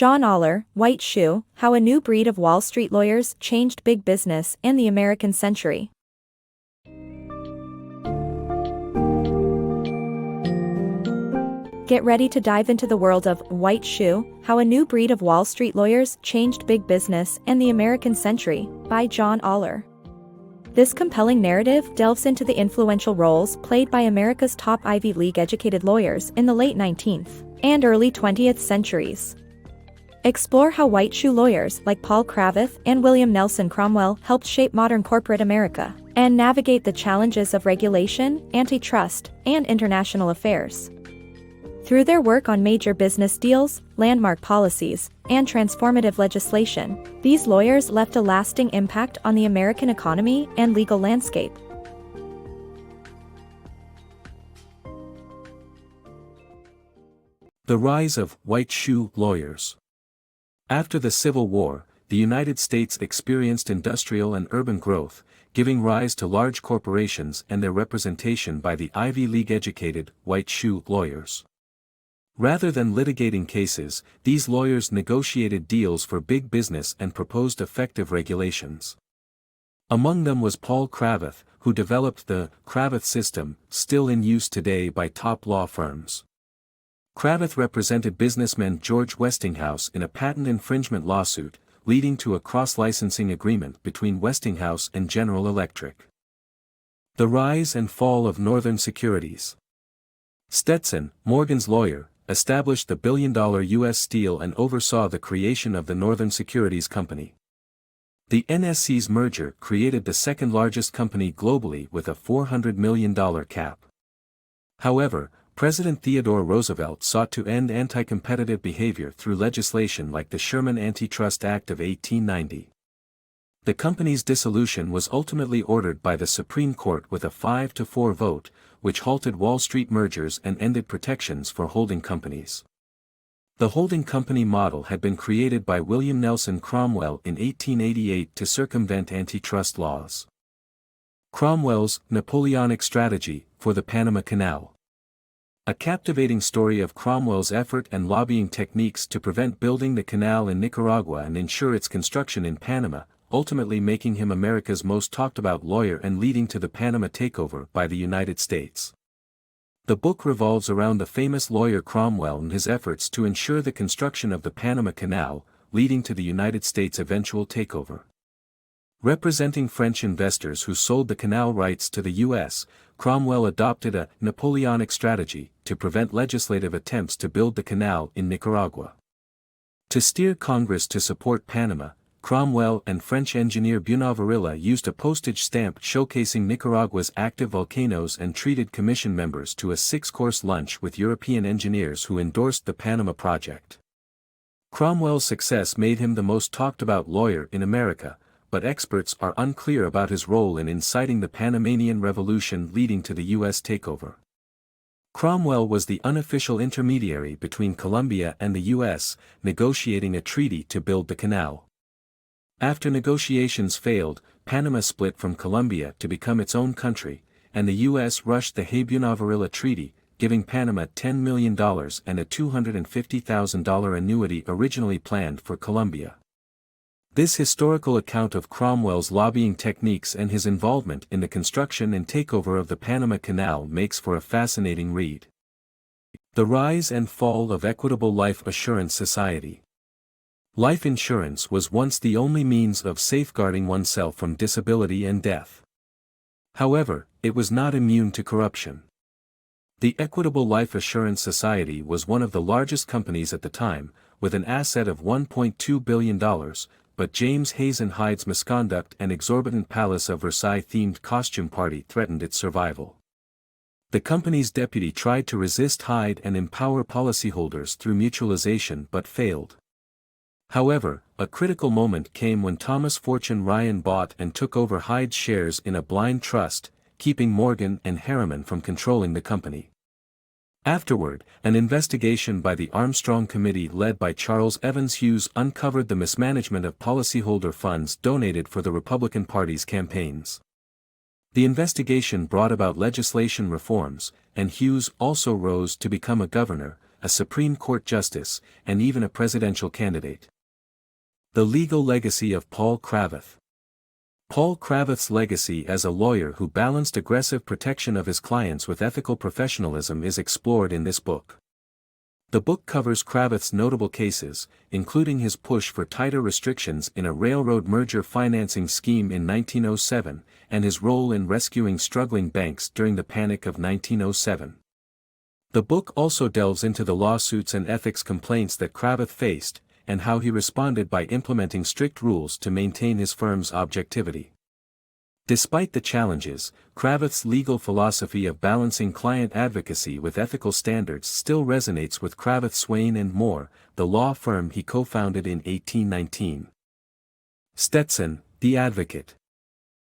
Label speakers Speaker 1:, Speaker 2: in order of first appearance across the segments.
Speaker 1: John Oller, White Shoe, How a New Breed of Wall Street Lawyers Changed Big Business and the American Century. Get ready to dive into the world of White Shoe, How a New Breed of Wall Street Lawyers Changed Big Business and the American Century, by John Oller. This compelling narrative delves into the influential roles played by America's top Ivy League-educated lawyers in the late 19th and early 20th centuries. Explore how white shoe lawyers like Paul Cravath and William Nelson Cromwell helped shape modern corporate America and navigate the challenges of regulation, antitrust, and international affairs. Through their work on major business deals, landmark policies, and transformative legislation, these lawyers left a lasting impact on the American economy and legal landscape.
Speaker 2: The rise of white shoe lawyers. After the Civil War, the United States experienced industrial and urban growth, giving rise to large corporations and their representation by the Ivy League-educated white shoe lawyers. Rather than litigating cases, these lawyers negotiated deals for big business and proposed effective regulations. Among them was Paul Cravath, who developed the Cravath system, still in use today by top law firms. Cravath represented businessman George Westinghouse in a patent infringement lawsuit, leading to a cross-licensing agreement between Westinghouse and General Electric. The rise and fall of Northern Securities. Stetson, Morgan's lawyer, established the billion-dollar U.S. Steel and oversaw the creation of the Northern Securities Company. The NSC's merger created the second-largest company globally with a $400 million cap. However, President Theodore Roosevelt sought to end anti-competitive behavior through legislation like the Sherman Antitrust Act of 1890. The company's dissolution was ultimately ordered by the Supreme Court with a 5-4 vote, which halted Wall Street mergers and ended protections for holding companies. The holding company model had been created by William Nelson Cromwell in 1888 to circumvent antitrust laws. Cromwell's Napoleonic strategy for the Panama Canal. A captivating story of Cromwell's effort and lobbying techniques to prevent building the canal in Nicaragua and ensure its construction in Panama, ultimately making him America's most talked-about lawyer and leading to the Panama takeover by the United States. The book revolves around the famous lawyer Cromwell and his efforts to ensure the construction of the Panama Canal, leading to the United States' eventual takeover. Representing French investors who sold the canal rights to the U.S., Cromwell adopted a Napoleonic strategy to prevent legislative attempts to build the canal in Nicaragua. To steer Congress to support Panama, Cromwell and French engineer Bonaventure used a postage stamp showcasing Nicaragua's active volcanoes and treated commission members to a 6-course lunch with European engineers who endorsed the Panama project. Cromwell's success made him the most talked-about lawyer in America, but experts are unclear about his role in inciting the Panamanian Revolution leading to the U.S. takeover. Cromwell was the unofficial intermediary between Colombia and the U.S., negotiating a treaty to build the canal. After negotiations failed, Panama split from Colombia to become its own country, and the U.S. rushed the Hay-Bonaventure Treaty, giving Panama $10 million and a $250,000 annuity originally planned for Colombia. This historical account of Cromwell's lobbying techniques and his involvement in the construction and takeover of the Panama Canal makes for a fascinating read. The rise and fall of Equitable Life Assurance Society. Life insurance was once the only means of safeguarding oneself from disability and death. However, it was not immune to corruption. The Equitable Life Assurance Society was one of the largest companies at the time, with an asset of $1.2 billion, but James Hazen Hyde's misconduct and exorbitant Palace of Versailles-themed costume party threatened its survival. The company's deputy tried to resist Hyde and empower policyholders through mutualization but failed. However, a critical moment came when Thomas Fortune Ryan bought and took over Hyde's shares in a blind trust, keeping Morgan and Harriman from controlling the company. Afterward, an investigation by the Armstrong Committee led by Charles Evans Hughes uncovered the mismanagement of policyholder funds donated for the Republican Party's campaigns. The investigation brought about legislation reforms, and Hughes also rose to become a governor, a Supreme Court justice, and even a presidential candidate. The legal legacy of Paul Cravath. Paul Cravath's legacy as a lawyer who balanced aggressive protection of his clients with ethical professionalism is explored in this book. The book covers Cravath's notable cases, including his push for tighter restrictions in a railroad merger financing scheme in 1907, and his role in rescuing struggling banks during the Panic of 1907. The book also delves into the lawsuits and ethics complaints that Cravath faced, and how he responded by implementing strict rules to maintain his firm's objectivity. Despite the challenges, Cravath's legal philosophy of balancing client advocacy with ethical standards still resonates with Cravath Swaine and Moore, the law firm he co-founded in 1819. Stetson, the advocate.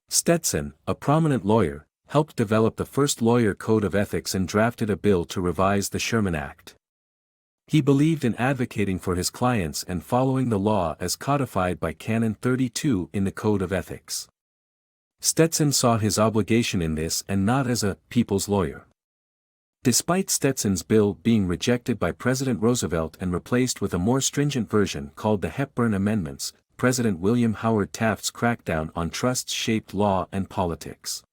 Speaker 2: Stetson, a prominent lawyer, helped develop the first lawyer code of ethics and drafted a bill to revise the Sherman Act. He believed in advocating for his clients and following the law as codified by Canon 32 in the Code of Ethics. Stetson saw his obligation in this and not as a people's lawyer. Despite Stetson's bill being rejected by President Roosevelt and replaced with a more stringent version called the Hepburn Amendments, President William Howard Taft's crackdown on trusts shaped law and politics.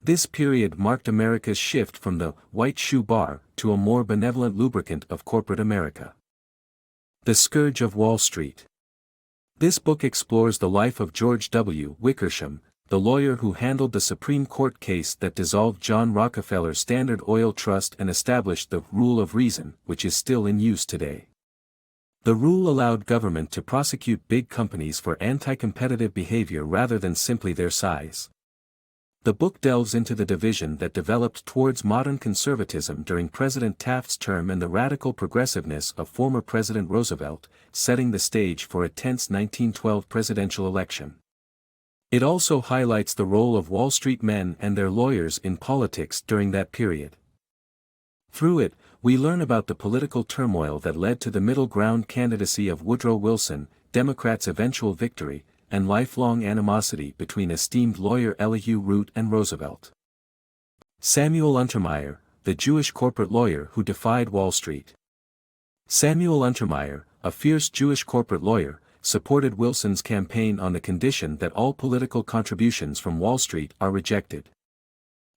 Speaker 2: This period marked America's shift from the white shoe bar to a more benevolent lubricant of corporate America. The Scourge of Wall Street. This book explores the life of George W. Wickersham, the lawyer who handled the Supreme Court case that dissolved John Rockefeller's Standard Oil Trust and established the rule of reason, which is still in use today. The rule allowed government to prosecute big companies for anti-competitive behavior rather than simply their size. The book delves into the division that developed towards modern conservatism during President Taft's term and the radical progressiveness of former President Roosevelt, setting the stage for a tense 1912 presidential election. It also highlights the role of Wall Street men and their lawyers in politics during that period. Through it, we learn about the political turmoil that led to the middle ground candidacy of Woodrow Wilson, Democrats' eventual victory, and lifelong animosity between esteemed lawyer Elihu Root and Roosevelt. Samuel Untermyer, the Jewish corporate lawyer who defied Wall Street. Samuel Untermyer, a fierce Jewish corporate lawyer, supported Wilson's campaign on the condition that all political contributions from Wall Street are rejected.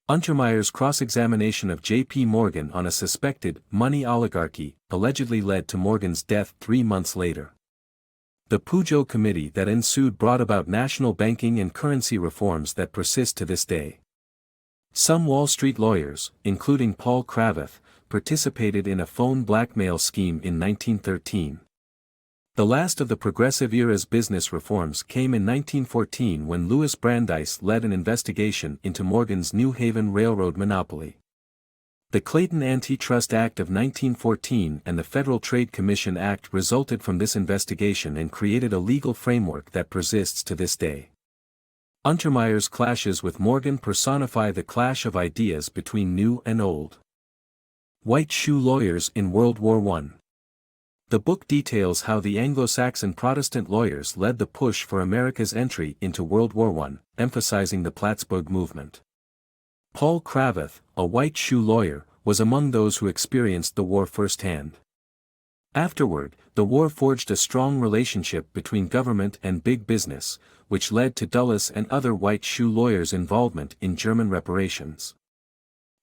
Speaker 2: Untermyer's cross-examination of J.P. Morgan on a suspected money oligarchy allegedly led to Morgan's death 3 months later. The Peugeot Committee that ensued brought about national banking and currency reforms that persist to this day. Some Wall Street lawyers, including Paul Cravath, participated in a phone blackmail scheme in 1913. The last of the Progressive era's business reforms came in 1914 when Louis Brandeis led an investigation into Morgan's New Haven Railroad monopoly. The Clayton Antitrust Act of 1914 and the Federal Trade Commission Act resulted from this investigation and created a legal framework that persists to this day. Untermyer's clashes with Morgan personify the clash of ideas between new and old. White shoe lawyers in World War I. The book details how the Anglo-Saxon Protestant lawyers led the push for America's entry into World War I, emphasizing the Plattsburgh movement. Paul Cravath, a white shoe lawyer, was among those who experienced the war firsthand. Afterward, the war forged a strong relationship between government and big business, which led to Dulles and other white shoe lawyers' involvement in German reparations.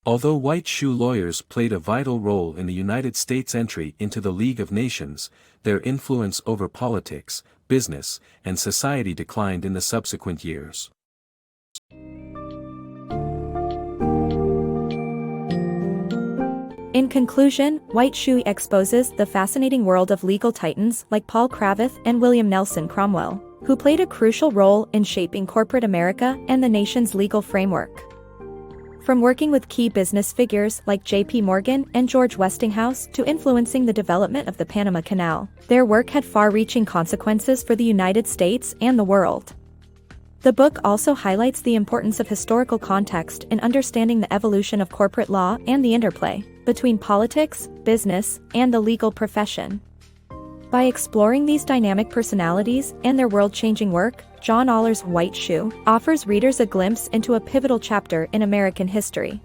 Speaker 2: Although white shoe lawyers played a vital role in the United States' entry into the League of Nations, their influence over politics, business, and society declined in the subsequent years.
Speaker 1: In conclusion, White Shoe exposes the fascinating world of legal titans like Paul Cravath and William Nelson Cromwell, who played a crucial role in shaping corporate America and the nation's legal framework. From working with key business figures like J.P. Morgan and George Westinghouse to influencing the development of the Panama Canal, their work had far-reaching consequences for the United States and the world. The book also highlights the importance of historical context in understanding the evolution of corporate law and the interplay between politics, business, and the legal profession. By exploring these dynamic personalities and their world-changing work, John Oller's White Shoe offers readers a glimpse into a pivotal chapter in American history.